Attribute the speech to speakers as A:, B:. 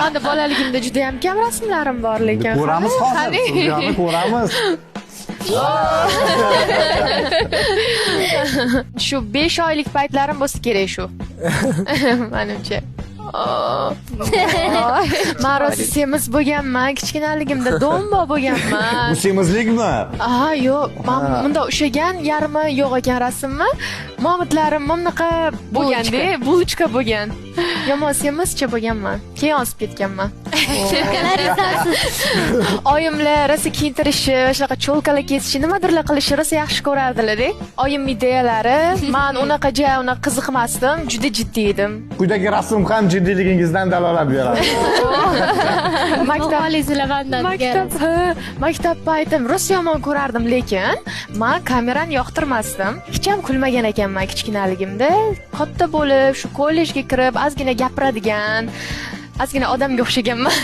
A: Manda bolaligimda juda ham kam rasmlarim bor lekin.
B: Ko'ramiz hozir.
A: Qani?
B: Sudiyani ko'ramiz.
A: Shu 5 oylik paytlarim bo'lsa kerak shu. Menimcha. Men rosa semiz bo'lganman, kichkinaligimda dombo bo'lganman.
B: Bu semizlikmi?
A: Aha, yo'q. Men bunda ushlagan yarmi yo'q ekan rasmmi? Mamatlarim bunaqa bo'lganda, bulchka bo'lgan. Yomon semizcha bo'lganman. Keyin osib ketganman. Oyimlar rosa kiyintirishi, shunaqa cho'lkalar kesishi, nimadirlar qilishi rosa yaxshi ko'rardilar-da. Oyim ideyalari, men unaqa qiziqmasdim, juda jiddiy edim.
B: Quyidagi rasm ham jiddiyligingizdan dalolat beradi.
A: Maktab paytim rosa yomon ko'rardim, lekin men kamerani yoqtirmasdim. Hech ham kulmagan ekanman kichkinaligimda. Katta bo'lib, shu kollejga kirib, ozgina gapiradigan, ozgina odamga o'xshaganman.